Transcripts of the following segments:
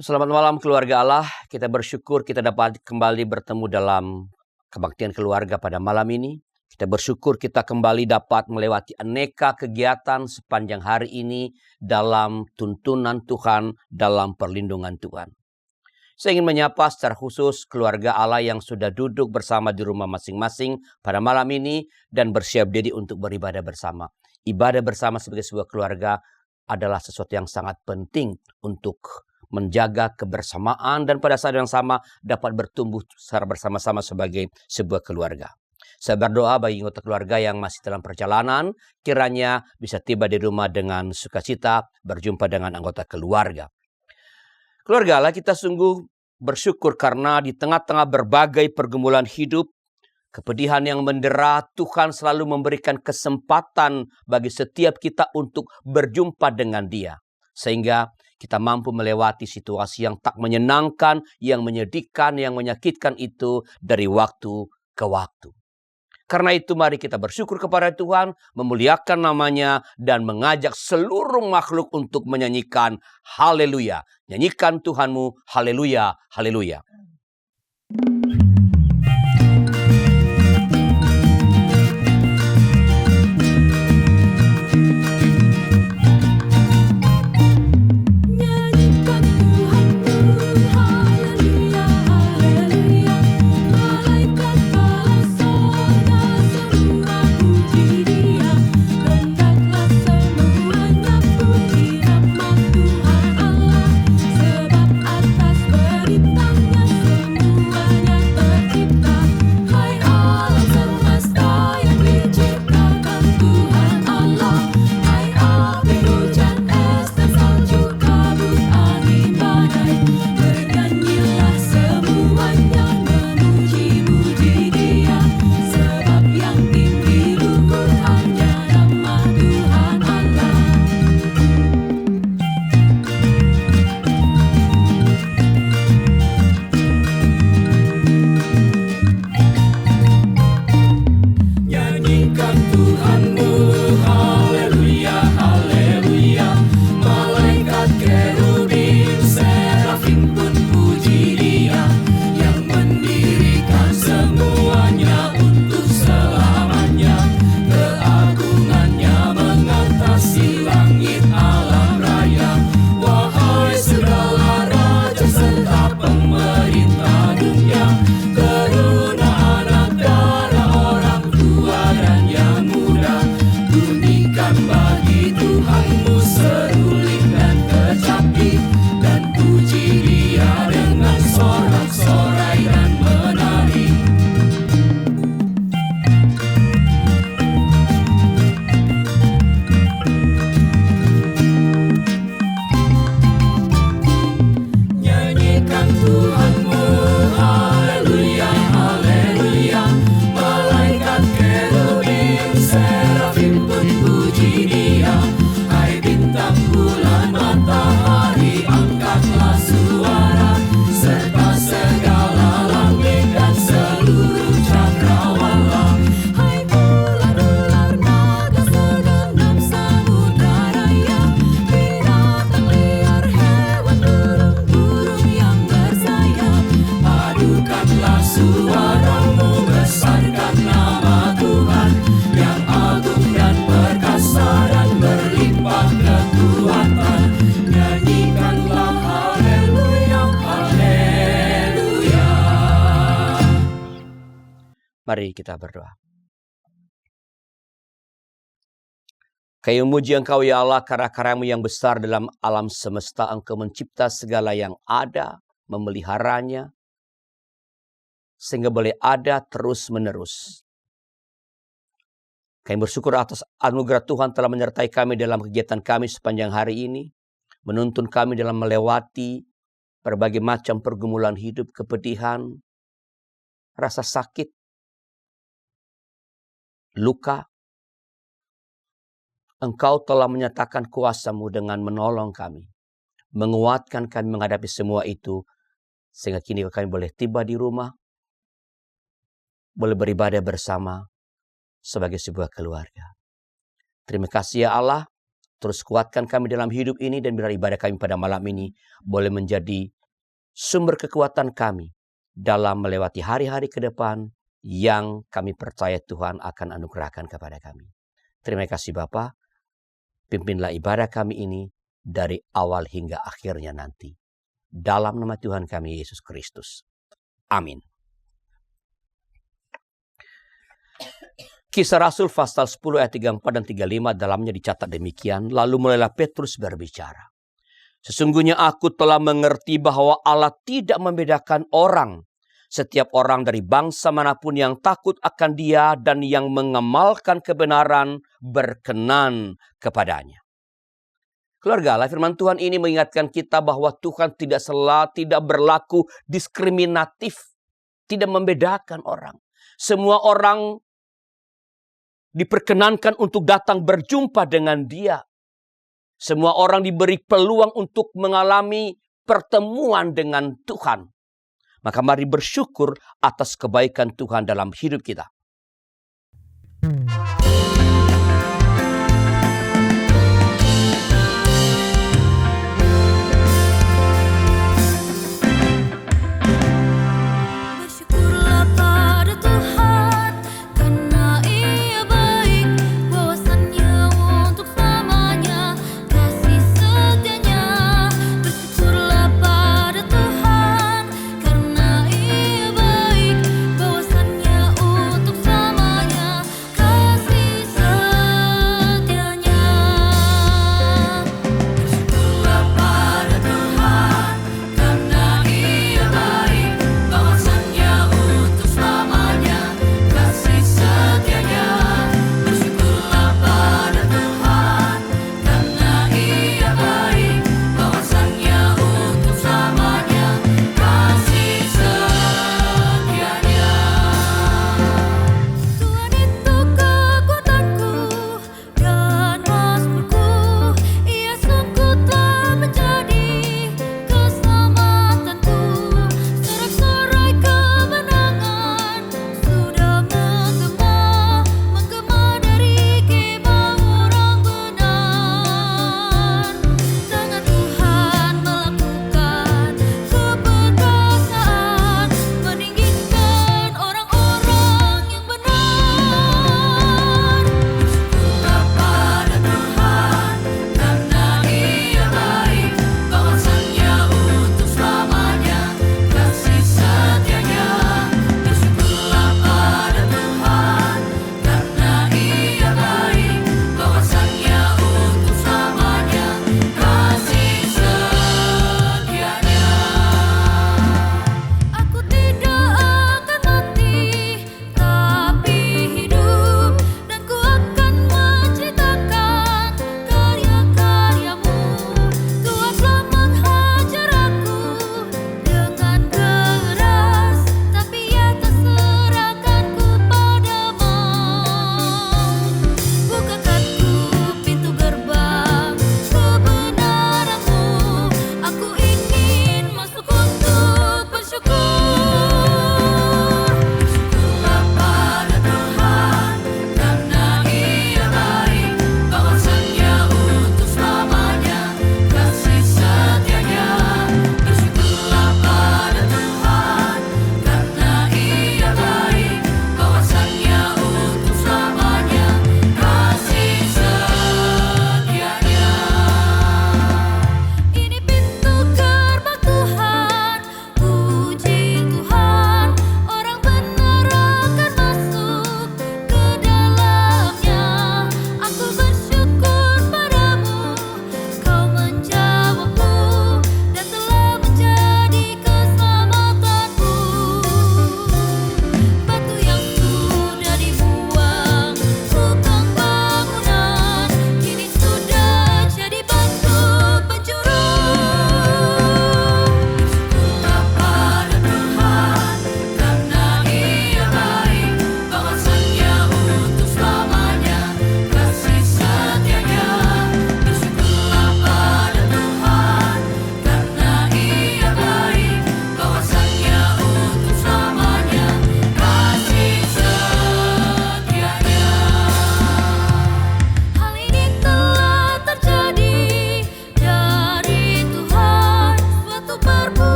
Selamat malam keluarga Allah, kita bersyukur kita dapat kembali bertemu dalam kebaktian keluarga pada malam ini. Kita bersyukur kita kembali dapat melewati aneka kegiatan sepanjang hari ini dalam tuntunan Tuhan, dalam perlindungan Tuhan. Saya ingin menyapa secara khusus keluarga Allah yang sudah duduk bersama di rumah masing-masing pada malam ini dan bersiap diri untuk beribadah bersama. Ibadah bersama sebagai sebuah keluarga adalah sesuatu yang sangat penting untuk menjaga kebersamaan dan pada saat yang sama dapat bertumbuh secara bersama-sama sebagai sebuah keluarga. Saya berdoa bagi anggota keluarga yang masih dalam perjalanan, kiranya bisa tiba di rumah dengan sukacita, berjumpa dengan anggota keluarga. Keluarga Allah, kita sungguh bersyukur karena di tengah-tengah berbagai pergumulan hidup, kepedihan yang mendera, Tuhan selalu memberikan kesempatan bagi setiap kita untuk berjumpa dengan Dia. Sehingga kita mampu melewati situasi yang tak menyenangkan, yang menyedihkan, yang menyakitkan itu dari waktu ke waktu. Karena itu mari kita bersyukur kepada Tuhan, memuliakan namanya, dan mengajak seluruh makhluk untuk menyanyikan haleluya. Nyanyikan Tuhanmu, haleluya, haleluya. Mari kita berdoa. Kami memuji Engkau ya Allah karena karya-Mu yang besar dalam alam semesta. Engkau mencipta segala yang ada, memeliharanya, sehingga boleh ada terus menerus. Kami bersyukur atas anugerah Tuhan telah menyertai kami dalam kegiatan kami sepanjang hari ini. Menuntun kami dalam melewati berbagai macam pergumulan hidup, kepedihan, rasa sakit, luka. Engkau telah menyatakan kuasa-Mu dengan menolong kami, menguatkan kami menghadapi semua itu, sehingga kini kami boleh tiba di rumah, boleh beribadah bersama sebagai sebuah keluarga. Terima kasih ya Allah, Terus kuatkan kami dalam hidup ini dan biar ibadah kami pada malam ini boleh menjadi sumber kekuatan kami dalam melewati hari-hari ke depan yang kami percaya Tuhan akan anugerahkan kepada kami. Terima kasih Bapa, pimpinlah ibadah kami ini dari awal hingga akhirnya nanti. Dalam nama Tuhan kami Yesus Kristus. Amin. Kisah Rasul pasal 10 ayat 34 dan 35 dalamnya dicatat demikian. Lalu mulailah Petrus berbicara. Sesungguhnya aku telah mengerti bahwa Allah tidak membedakan orang. Setiap orang dari bangsa manapun yang takut akan Dia dan yang mengamalkan kebenaran berkenan kepadanya. Keluarga Allah, firman Tuhan ini mengingatkan kita bahwa Tuhan tidak berlaku diskriminatif, tidak membedakan orang. Semua orang diperkenankan untuk datang berjumpa dengan Dia. Semua orang diberi peluang untuk mengalami pertemuan dengan Tuhan. Maka mari bersyukur atas kebaikan Tuhan dalam hidup kita. Untuk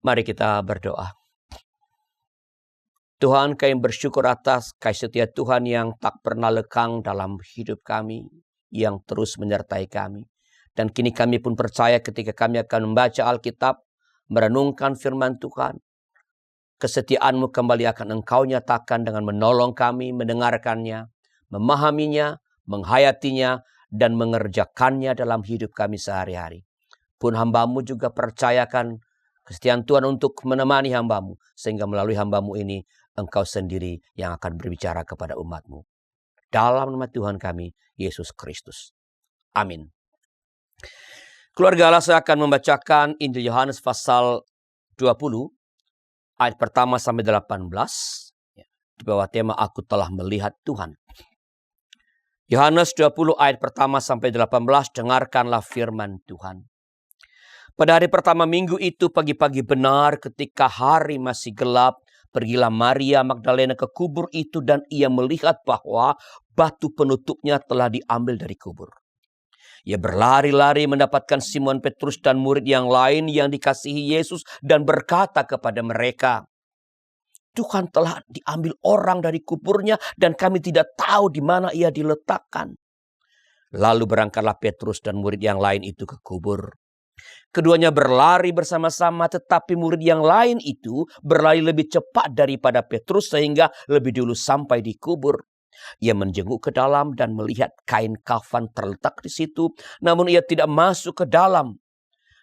Mari kita berdoa. Tuhan, kami bersyukur atas kasih setia Tuhan yang tak pernah lekang dalam hidup kami, yang terus menyertai kami. Dan kini kami pun percaya ketika kami akan membaca Alkitab, merenungkan firman Tuhan, kesetiaan-Mu kembali akan Engkau nyatakan dengan menolong kami mendengarkannya, memahaminya, menghayatinya, dan mengerjakannya dalam hidup kami sehari-hari. Pun hamba-Mu juga percayakan kesetiaan Tuhan untuk menemani hamba-Mu, sehingga melalui hamba-Mu ini Engkau sendiri yang akan berbicara kepada umat-Mu. Dalam nama Tuhan kami, Yesus Kristus. Amin. Keluarga Allah, saya akan membacakan Injil Yohanes pasal 20, ayat pertama sampai 18. Di bawah tema Aku Telah Melihat Tuhan. Yohanes 20 ayat pertama sampai 18, dengarkanlah firman Tuhan. Pada hari pertama minggu itu pagi-pagi benar ketika hari masih gelap, pergilah Maria Magdalena ke kubur itu dan ia melihat bahwa batu penutupnya telah diambil dari kubur. Ia berlari-lari mendapatkan Simon Petrus dan murid yang lain yang dikasihi Yesus dan berkata kepada mereka, Tuhan telah diambil orang dari kuburnya dan kami tidak tahu di mana ia diletakkan. Lalu berangkatlah Petrus dan murid yang lain itu ke kubur. Keduanya berlari bersama-sama, tetapi murid yang lain itu berlari lebih cepat daripada Petrus sehingga lebih dulu sampai di kubur. Ia menjenguk ke dalam dan melihat kain kafan terletak di situ, namun ia tidak masuk ke dalam.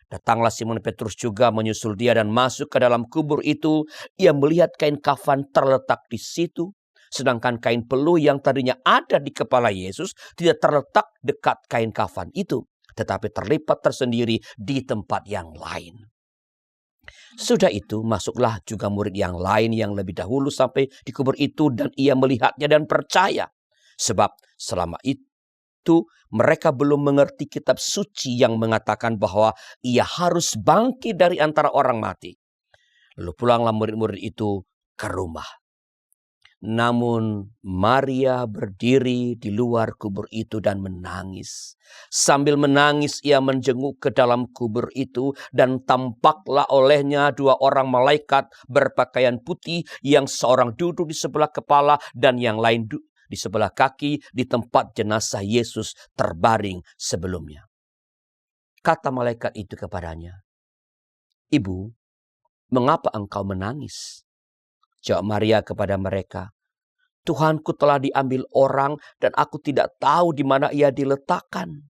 Datanglah Simon Petrus juga menyusul dia dan masuk ke dalam kubur itu. Ia melihat kain kafan terletak di situ, sedangkan kain peluh yang tadinya ada di kepala Yesus tidak terletak dekat kain kafan itu, tetapi terlipat tersendiri di tempat yang lain. Sudah itu masuklah juga murid yang lain yang lebih dahulu sampai di kubur itu dan ia melihatnya dan percaya. Sebab selama itu mereka belum mengerti kitab suci yang mengatakan bahwa ia harus bangkit dari antara orang mati. Lalu pulanglah murid-murid itu ke rumah. Namun Maria berdiri di luar kubur itu dan menangis. Sambil menangis ia menjenguk ke dalam kubur itu dan tampaklah olehnya dua orang malaikat berpakaian putih, yang seorang duduk di sebelah kepala dan yang lain di sebelah kaki di tempat jenazah Yesus terbaring sebelumnya. Kata malaikat itu kepadanya, Ibu, mengapa engkau menangis? Jawab Maria kepada mereka, Tuhanku telah diambil orang dan aku tidak tahu di mana ia diletakkan.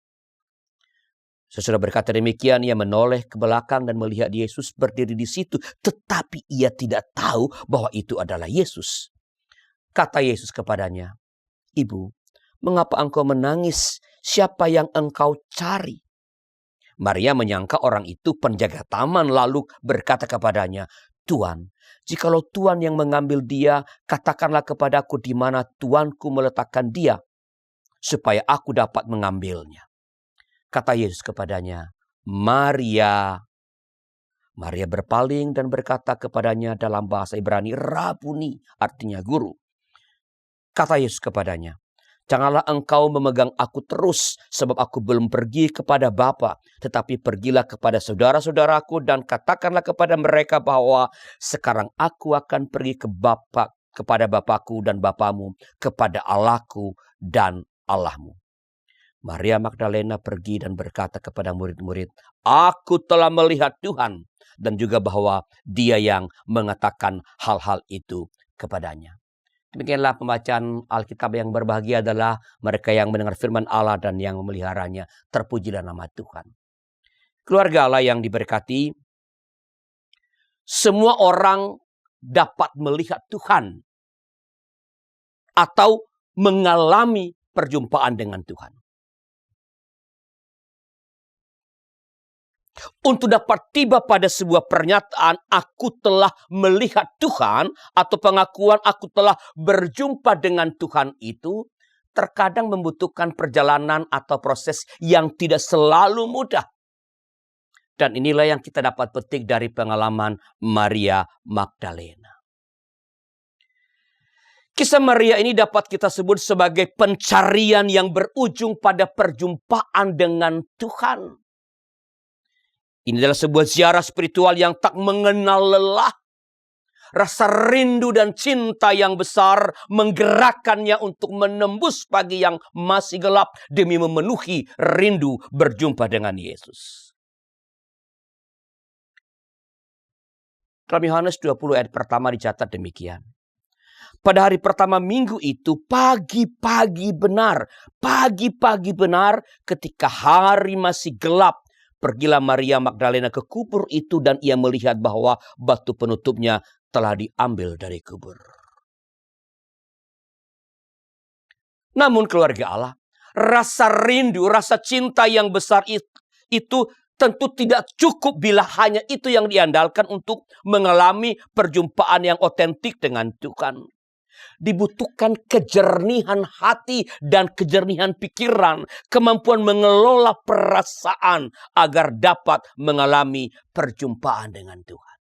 Sesudah berkata demikian, ia menoleh ke belakang dan melihat Yesus berdiri di situ, tetapi ia tidak tahu bahwa itu adalah Yesus. Kata Yesus kepadanya, Ibu, mengapa engkau menangis? Siapa yang engkau cari? Maria menyangka orang itu penjaga taman, lalu berkata kepadanya, Tuan, jikalau Tuan yang mengambil dia, katakanlah kepadaku di mana Tuanku meletakkan dia, supaya aku dapat mengambilnya. Kata Yesus kepadanya, Maria. Maria berpaling dan berkata kepadanya dalam bahasa Ibrani, Rabuni, artinya guru. Kata Yesus kepadanya, janganlah engkau memegang aku terus, sebab aku belum pergi kepada Bapa, tetapi pergilah kepada saudara-saudaraku dan katakanlah kepada mereka bahwa sekarang aku akan pergi ke Bapa, kepada Bapakku dan Bapamu, kepada Allahku dan Allahmu. Maria Magdalena pergi dan berkata kepada murid-murid, aku telah melihat Tuhan, dan juga bahwa Dia yang mengatakan hal-hal itu kepadanya. Demikianlah pembacaan Alkitab. Yang berbahagia adalah mereka yang mendengar firman Allah dan yang memeliharanya. Terpujilah nama Tuhan. Keluarga Allah yang diberkati, semua orang dapat melihat Tuhan atau mengalami perjumpaan dengan Tuhan. Untuk dapat tiba pada sebuah pernyataan aku telah melihat Tuhan atau pengakuan aku telah berjumpa dengan Tuhan itu terkadang membutuhkan perjalanan atau proses yang tidak selalu mudah. Dan inilah yang kita dapat petik dari pengalaman Maria Magdalena. Kisah Maria ini dapat kita sebut sebagai pencarian yang berujung pada perjumpaan dengan Tuhan. Ini adalah sebuah ziarah spiritual yang tak mengenal lelah. Rasa rindu dan cinta yang besar menggerakkannya untuk menembus pagi yang masih gelap demi memenuhi rindu berjumpa dengan Yesus. Dalam Yohanes 20 ayat pertama dicatat demikian. Pada hari pertama minggu itu pagi-pagi benar ketika hari masih gelap. Pergilah Maria Magdalena ke kubur itu dan ia melihat bahwa batu penutupnya telah diambil dari kubur. Namun keluarga Allah, rasa rindu, rasa cinta yang besar itu tentu tidak cukup bila hanya itu yang diandalkan untuk mengalami perjumpaan yang otentik dengan Tuhan. Dibutuhkan kejernihan hati dan kejernihan pikiran, kemampuan mengelola perasaan agar dapat mengalami perjumpaan dengan Tuhan.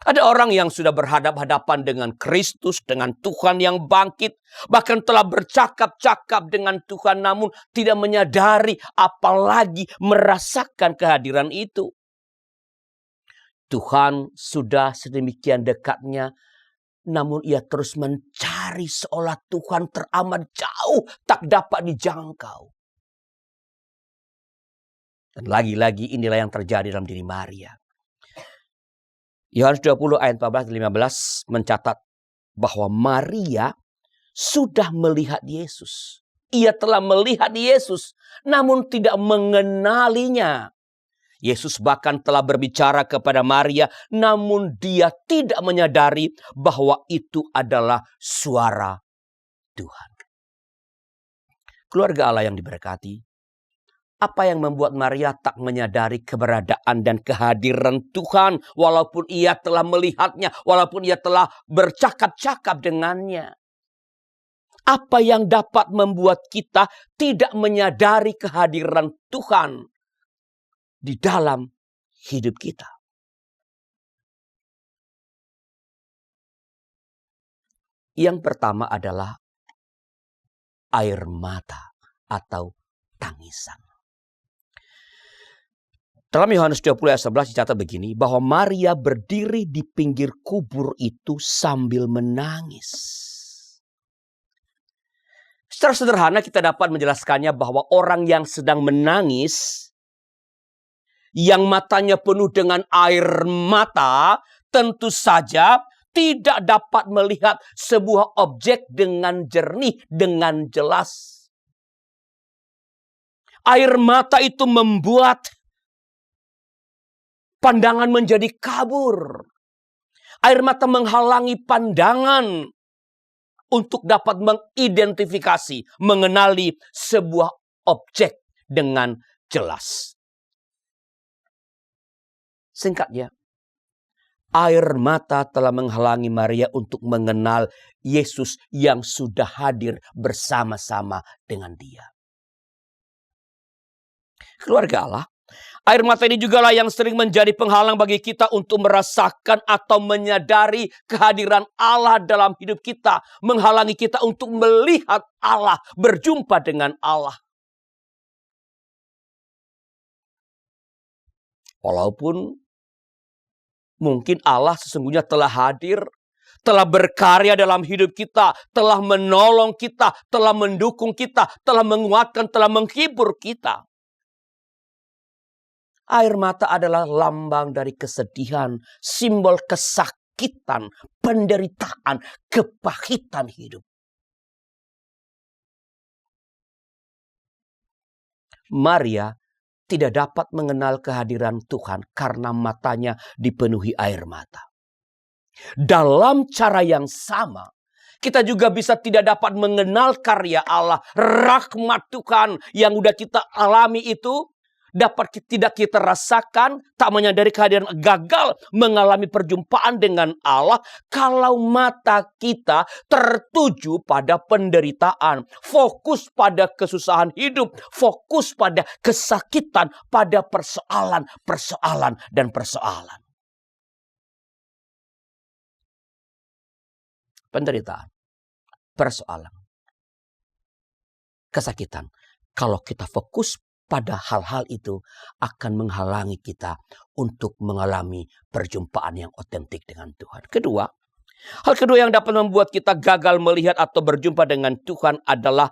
Ada orang yang sudah berhadapan-hadapan dengan Kristus, dengan Tuhan yang bangkit, bahkan telah bercakap-cakap dengan Tuhan namun tidak menyadari apalagi merasakan kehadiran itu. Tuhan sudah sedemikian dekatnya, namun ia terus mencari seolah Tuhan teramat jauh, tak dapat dijangkau. Dan lagi-lagi inilah yang terjadi dalam diri Maria. Yohanes 20 ayat 14-15 mencatat bahwa Maria sudah melihat Yesus. Ia telah melihat Yesus, namun tidak mengenalinya. Yesus bahkan telah berbicara kepada Maria, namun dia tidak menyadari bahwa itu adalah suara Tuhan. Keluarga Allah yang diberkati, apa yang membuat Maria tak menyadari keberadaan dan kehadiran Tuhan walaupun ia telah melihatnya, walaupun ia telah bercakap-cakap dengannya? Apa yang dapat membuat kita tidak menyadari kehadiran Tuhan di dalam hidup kita? Yang pertama adalah air mata atau tangisan. Dalam Yohanes 20 ayat 11 dicatat begini, bahwa Maria berdiri di pinggir kubur itu sambil menangis. Secara sederhana kita dapat menjelaskannya bahwa orang yang sedang menangis, yang matanya penuh dengan air mata, tentu saja tidak dapat melihat sebuah objek dengan jernih, dengan jelas. Air mata itu membuat pandangan menjadi kabur. Air mata menghalangi pandangan untuk dapat mengidentifikasi, mengenali sebuah objek dengan jelas. Singkatnya, air mata telah menghalangi Maria untuk mengenal Yesus yang sudah hadir bersama-sama dengan dia. Keluarga Allah, air mata ini juga lah yang sering menjadi penghalang bagi kita untuk merasakan atau menyadari kehadiran Allah dalam hidup kita. Menghalangi kita untuk melihat Allah, berjumpa dengan Allah. Walaupun mungkin Allah sesungguhnya telah hadir, telah berkarya dalam hidup kita, telah menolong kita, telah mendukung kita, telah menguatkan, telah menghibur kita. Air mata adalah lambang dari kesedihan, simbol kesakitan, penderitaan, kepahitan hidup. Maria tidak dapat mengenal kehadiran Tuhan karena matanya dipenuhi air mata. Dalam cara yang sama, kita juga bisa tidak dapat mengenal karya Allah, rahmat Tuhan yang udah kita alami itu, dapat tidak kita rasakan, tak menyadari kehadiran, gagal mengalami perjumpaan dengan Allah kalau mata kita tertuju pada penderitaan, fokus pada kesusahan hidup, fokus pada kesakitan, pada persoalan dan persoalan. Penderitaan, persoalan, kesakitan Kalau kita fokus pada hal-hal itu akan menghalangi kita untuk mengalami perjumpaan yang otentik dengan Tuhan. Kedua, hal kedua yang dapat membuat kita gagal melihat atau berjumpa dengan Tuhan adalah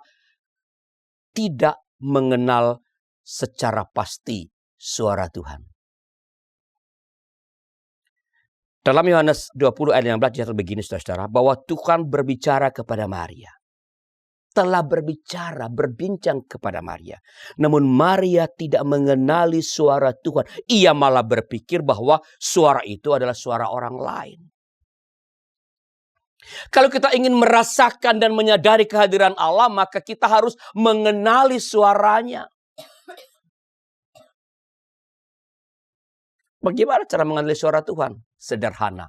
tidak mengenal secara pasti suara Tuhan. Dalam Yohanes 20 ayat 16 dicatat begini saudara-saudara, bahwa Tuhan berbicara kepada Maria. Telah berbincang kepada Maria. Namun Maria tidak mengenali suara Tuhan. Ia malah berpikir bahwa suara itu adalah suara orang lain. Kalau kita ingin merasakan dan menyadari kehadiran Allah, maka kita harus mengenali suaranya. Bagaimana cara mengenali suara Tuhan? Sederhana.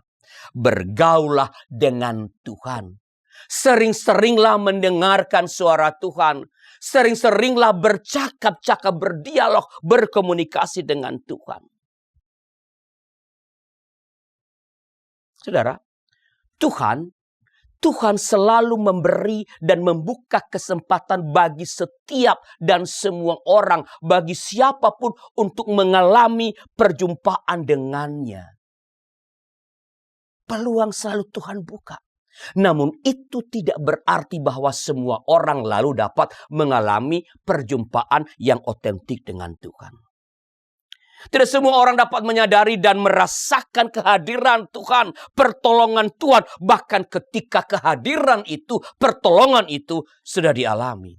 Bergaulah dengan Tuhan. Sering-seringlah mendengarkan suara Tuhan. Sering-seringlah bercakap-cakap, berdialog, berkomunikasi dengan Tuhan. Saudara, Tuhan selalu memberi dan membuka kesempatan bagi setiap dan semua orang, bagi siapapun untuk mengalami perjumpaan dengannya. Peluang selalu Tuhan buka. Namun itu tidak berarti bahwa semua orang lalu dapat mengalami perjumpaan yang otentik dengan Tuhan. Tidak semua orang dapat menyadari dan merasakan kehadiran Tuhan, pertolongan Tuhan. Bahkan ketika kehadiran itu, pertolongan itu sudah dialami.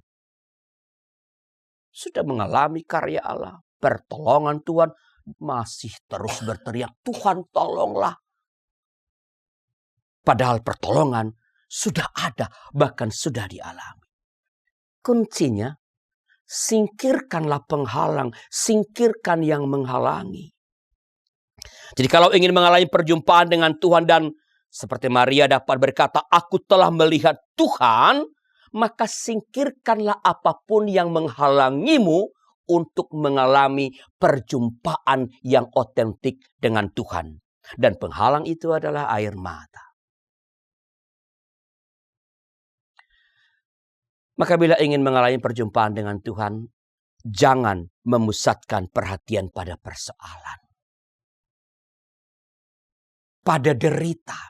Sudah mengalami karya Allah, pertolongan Tuhan, masih terus berteriak, Tuhan tolonglah. Padahal pertolongan sudah ada, bahkan sudah dialami. Kuncinya, singkirkanlah penghalang, singkirkan yang menghalangi. Jadi kalau ingin mengalami perjumpaan dengan Tuhan dan seperti Maria dapat berkata, aku telah melihat Tuhan, maka singkirkanlah apapun yang menghalangimu untuk mengalami perjumpaan yang otentik dengan Tuhan. Dan penghalang itu adalah air mata. Maka bila ingin mengalami perjumpaan dengan Tuhan, jangan memusatkan perhatian pada persoalan. Pada derita,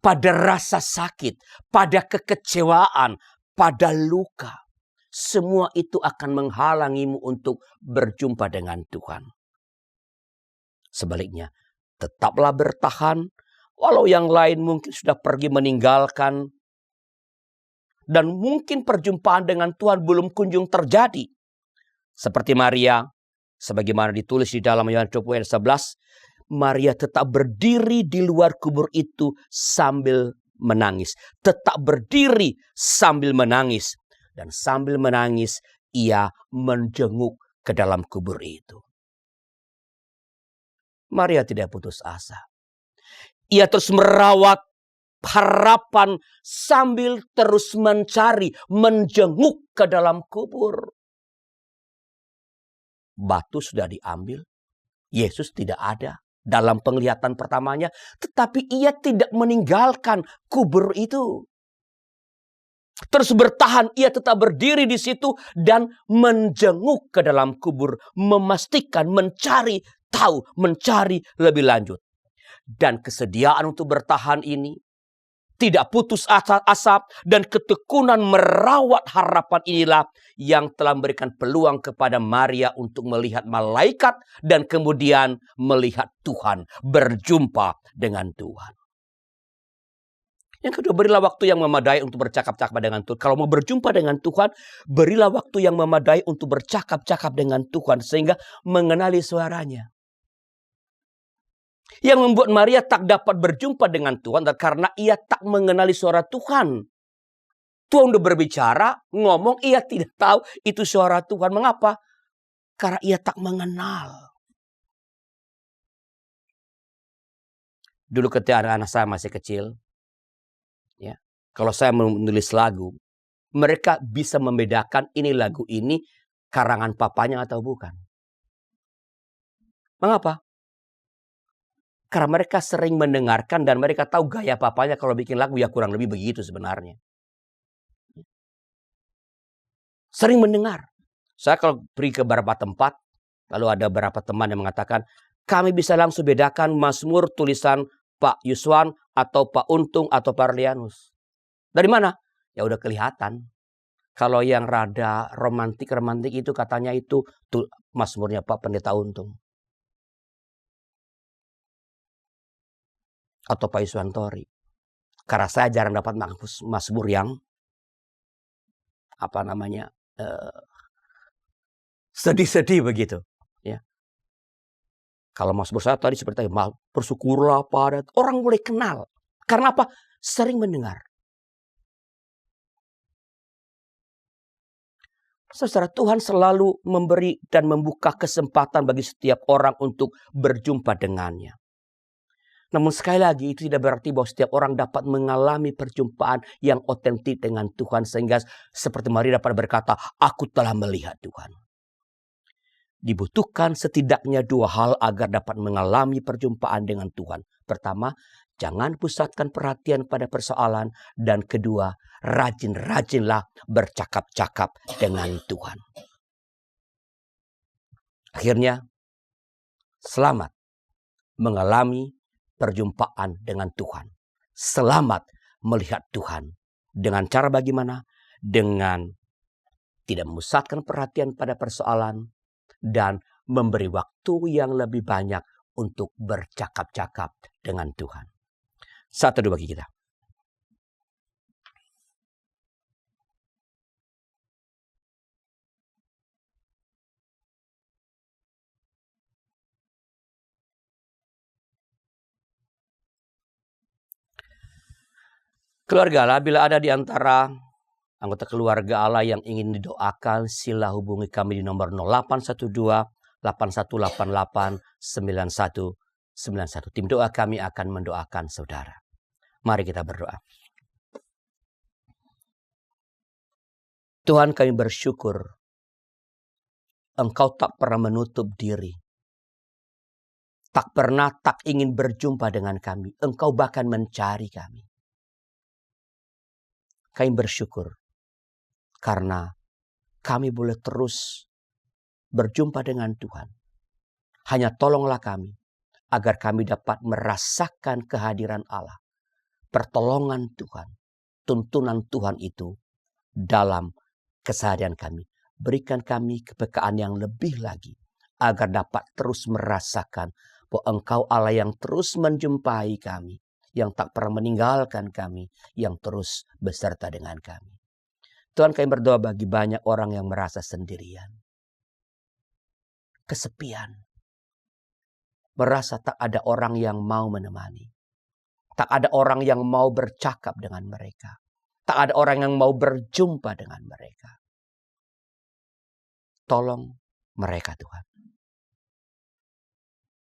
pada rasa sakit, pada kekecewaan, pada luka. Semua itu akan menghalangimu untuk berjumpa dengan Tuhan. Sebaliknya, tetaplah bertahan, walau yang lain mungkin sudah pergi meninggalkan, dan mungkin perjumpaan dengan Tuhan belum kunjung terjadi. Seperti Maria, sebagaimana ditulis di dalam Yohanes 20 ayat 11, Maria tetap berdiri di luar kubur itu sambil menangis. Tetap berdiri sambil menangis. Dan sambil menangis, ia menjenguk ke dalam kubur itu. Maria tidak putus asa. Ia terus merawat harapan sambil terus mencari, menjenguk ke dalam kubur. Batu sudah diambil, Yesus tidak ada dalam penglihatan pertamanya, tetapi ia tidak meninggalkan kubur itu. Terus bertahan, ia tetap berdiri di situ dan menjenguk ke dalam kubur, memastikan, mencari tahu, mencari lebih lanjut. Dan kesediaan untuk bertahan ini, tidak putus asa dan ketekunan merawat harapan inilah yang telah memberikan peluang kepada Maria untuk melihat malaikat dan kemudian melihat Tuhan, berjumpa dengan Tuhan. Yang kedua, berilah waktu yang memadai untuk bercakap-cakap dengan Tuhan. Kalau mau berjumpa dengan Tuhan, berilah waktu yang memadai untuk bercakap-cakap dengan Tuhan sehingga mengenali suaranya. Yang membuat Maria tak dapat berjumpa dengan Tuhan karena ia tak mengenali suara Tuhan. Tuhan udah berbicara, ngomong, ia tidak tahu itu suara Tuhan. Mengapa? Karena ia tak mengenal. Dulu ketika anak-anak saya masih kecil, ya, kalau saya menulis lagu, mereka bisa membedakan ini lagu ini karangan papanya atau bukan. Mengapa? Karena mereka sering mendengarkan dan mereka tahu gaya papanya kalau bikin lagu ya kurang lebih begitu sebenarnya. Sering mendengar. Saya kalau pergi ke beberapa tempat, lalu ada beberapa teman yang mengatakan, kami bisa langsung bedakan Mazmur tulisan Pak Yuswan atau Pak Untung atau Pak Arlianus. Dari mana? Ya udah kelihatan. Kalau yang rada romantik itu katanya itu Mazmurnya Pak Pendeta Untung. Atau Pak Yuswantori. Karena saya jarang dapat Mazmur yang sedih-sedih begitu. Ya. Kalau Mazmur saya tadi seperti bersyukurlah pada orang mulai kenal. Karena apa? Sering mendengar. Saudara, Tuhan selalu memberi dan membuka kesempatan bagi setiap orang untuk berjumpa dengannya. Namun sekali lagi itu tidak berarti bahwa setiap orang dapat mengalami perjumpaan yang otentik dengan Tuhan. Sehingga seperti Maria dapat berkata, aku telah melihat Tuhan. Dibutuhkan setidaknya dua hal agar dapat mengalami perjumpaan dengan Tuhan. Pertama, jangan pusatkan perhatian pada persoalan. Dan kedua, rajin-rajinlah bercakap-cakap dengan Tuhan. Akhirnya, selamat mengalami perjumpaan dengan Tuhan. Selamat melihat Tuhan. Dengan cara bagaimana? Dengan tidak memusatkan perhatian pada persoalan. Dan memberi waktu yang lebih banyak untuk bercakap-cakap dengan Tuhan. Satu dua bagi kita. Keluarga Allah, bila ada di antara anggota keluarga Allah yang ingin didoakan, sila hubungi kami di nomor 0812-8188-9191. Tim doa kami akan mendoakan saudara. Mari kita berdoa. Tuhan, kami bersyukur Engkau tak pernah menutup diri. Tak pernah tak ingin berjumpa dengan kami. Engkau bahkan mencari kami. Kami bersyukur karena kami boleh terus berjumpa dengan Tuhan. Hanya tolonglah kami agar kami dapat merasakan kehadiran Allah, pertolongan Tuhan, tuntunan Tuhan itu dalam keseharian kami. Berikan kami kepekaan yang lebih lagi agar dapat terus merasakan bahwa Engkau Allah yang terus menjumpai kami, yang tak pernah meninggalkan kami, yang terus beserta dengan kami. Tuhan, kami berdoa bagi banyak orang yang merasa sendirian, kesepian, merasa tak ada orang yang mau menemani, tak ada orang yang mau bercakap dengan mereka, tak ada orang yang mau berjumpa dengan mereka. Tolong mereka, Tuhan.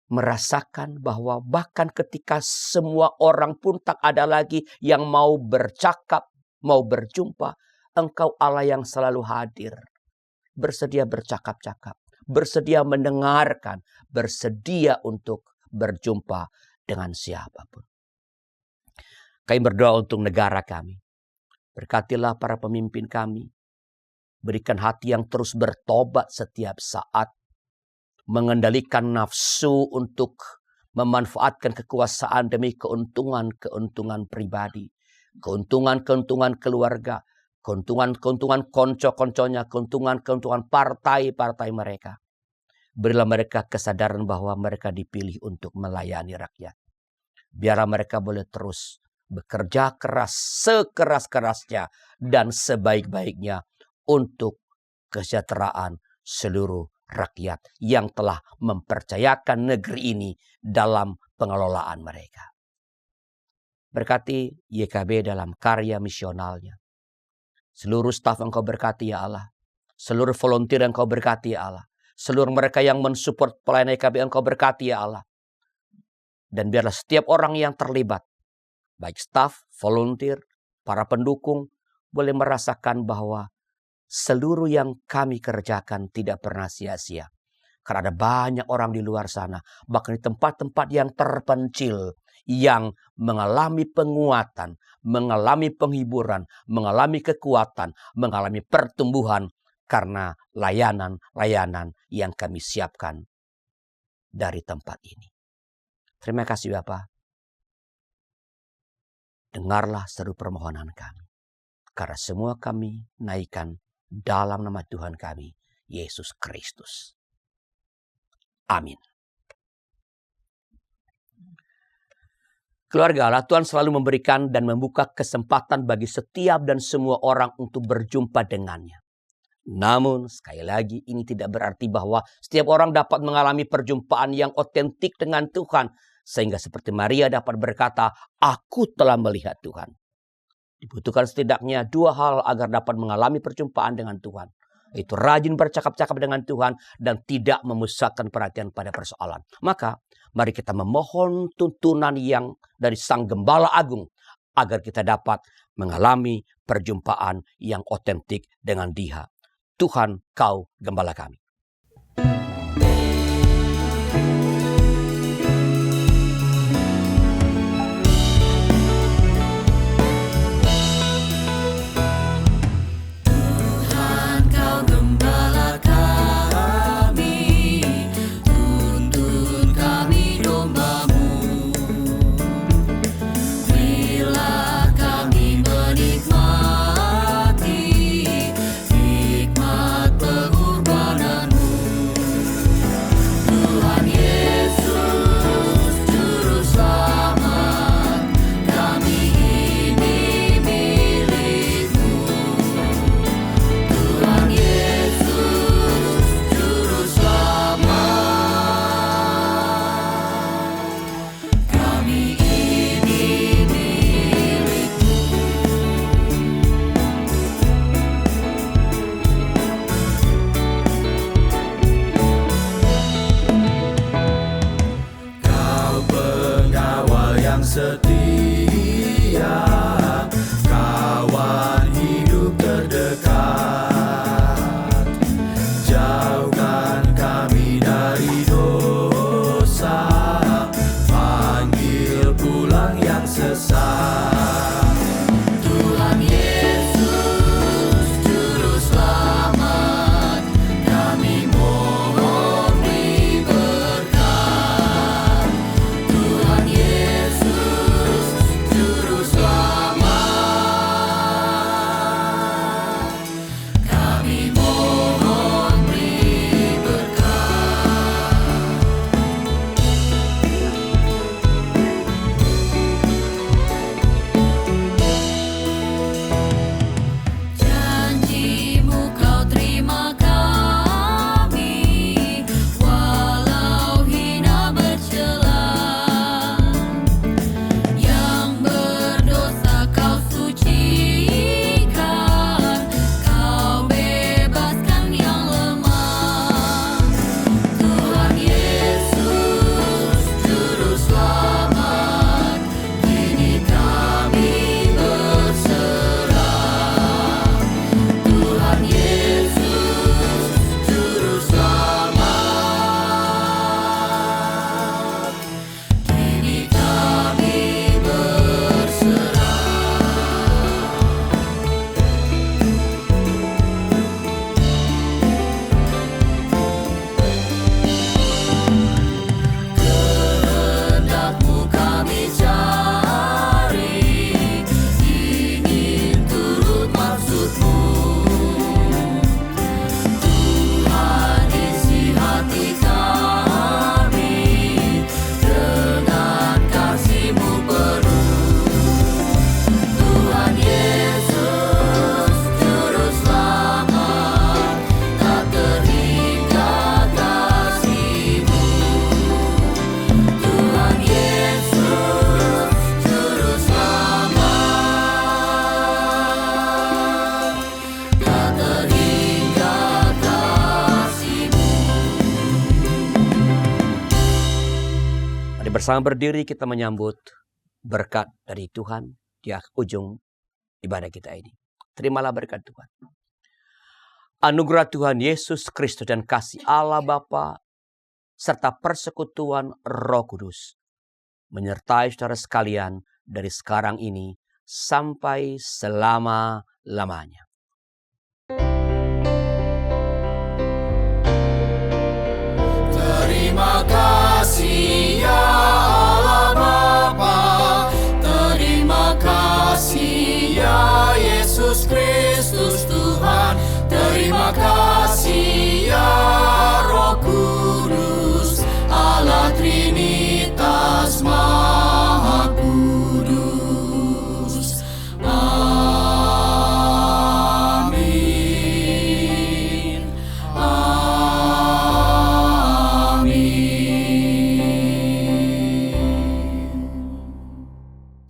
Merasakan bahwa bahkan ketika semua orang pun tak ada lagi yang mau bercakap, mau berjumpa, Engkau Allah yang selalu hadir. Bersedia bercakap-cakap, bersedia mendengarkan, bersedia untuk berjumpa dengan siapapun. Kami berdoa untuk negara kami. Berkatilah para pemimpin kami. Berikan hati yang terus bertobat setiap saat. Mengendalikan nafsu untuk memanfaatkan kekuasaan demi keuntungan-keuntungan pribadi, keuntungan-keuntungan keluarga, keuntungan-keuntungan konco-konconya, keuntungan-keuntungan partai-partai mereka. Berilah mereka kesadaran bahwa mereka dipilih untuk melayani rakyat. Biarlah mereka boleh terus bekerja keras sekeras-kerasnya dan sebaik-baiknya untuk kesejahteraan seluruh rakyat yang telah mempercayakan negeri ini dalam pengelolaan mereka. Berkati YKB dalam karya misionalnya. Seluruh staf Engkau berkati ya Allah. Seluruh volunteer Engkau berkati ya Allah. Seluruh mereka yang mensupport pelayanan YKB Engkau berkati ya Allah. Dan biarlah setiap orang yang terlibat, baik staf, volunteer, para pendukung, boleh merasakan bahwa seluruh yang kami kerjakan tidak pernah sia-sia. Karena ada banyak orang di luar sana, bahkan di tempat-tempat yang terpencil, yang mengalami penguatan, mengalami penghiburan, mengalami kekuatan, mengalami pertumbuhan karena layanan-layanan yang kami siapkan dari tempat ini. Terima kasih Bapa. Dengarlah seru permohonan kami. Karena semua kami naikkan dalam nama Tuhan kami, Yesus Kristus. Amin. Keluarga Allah, Tuhan selalu memberikan dan membuka kesempatan bagi setiap dan semua orang untuk berjumpa dengannya. Namun, sekali lagi ini tidak berarti bahwa setiap orang dapat mengalami perjumpaan yang otentik dengan Tuhan. Sehingga seperti Maria dapat berkata, aku telah melihat Tuhan. Dibutuhkan setidaknya 2 hal agar dapat mengalami perjumpaan dengan Tuhan. Itu rajin bercakap-cakap dengan Tuhan dan tidak memusatkan perhatian pada persoalan. Maka, mari kita memohon tuntunan yang dari Sang Gembala Agung agar kita dapat mengalami perjumpaan yang otentik dengan Dia. Tuhan, Kau Gembala kami. Setia, kawan hidup terdekat, jauhkan kami dari dosa, panggil pulang yang sesat. Tuhan Yesus, Juru Selamat, kami mohon beri berkat. Tuhan Yesus, Juru Selamat, kami mohon beri berkat. Janji-Mu Kau terima kami, walau hina bercela. Yang berdosa Kau sucikan, Kau bebaskan yang lemah. Tuhan Yesus, Juru Selamat, kini kami berserah. Tuhan Yesus, Juru Selamat, kini kami berserah. Kehendak-Mu kami cari, ingin turut maksud-Mu. Tuhan, isi hati kami dengan kasih-Mu penuh. Tuhan Yesus, Juru Selamat, tak terhingga kasih-Mu. Tuhan Yesus, Juru Selamat, tak terhingga kasih-Mu. Mari bersama berdiri kita menyambut berkat dari Tuhan di ujung ibadah kita ini. Terimalah berkat Tuhan. Anugerah Tuhan Yesus Kristus dan kasih Allah Bapa serta persekutuan Roh Kudus menyertai saudara sekalian dari sekarang ini sampai selama-lamanya. Terima kasih ya Allah Bapa, terima kasih ya Yesus Kristus Tuhan, terima kasih ya Roh Kudus, Allah Trinitas Maha Kudus. Amin. Amin.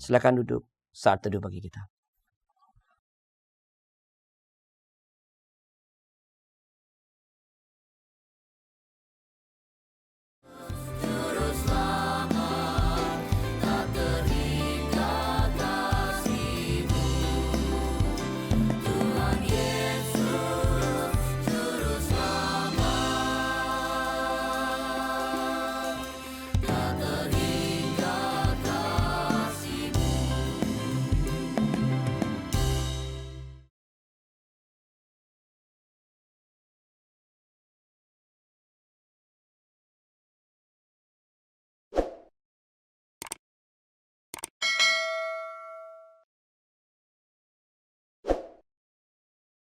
Silakan duduk saat teduh bagi kita.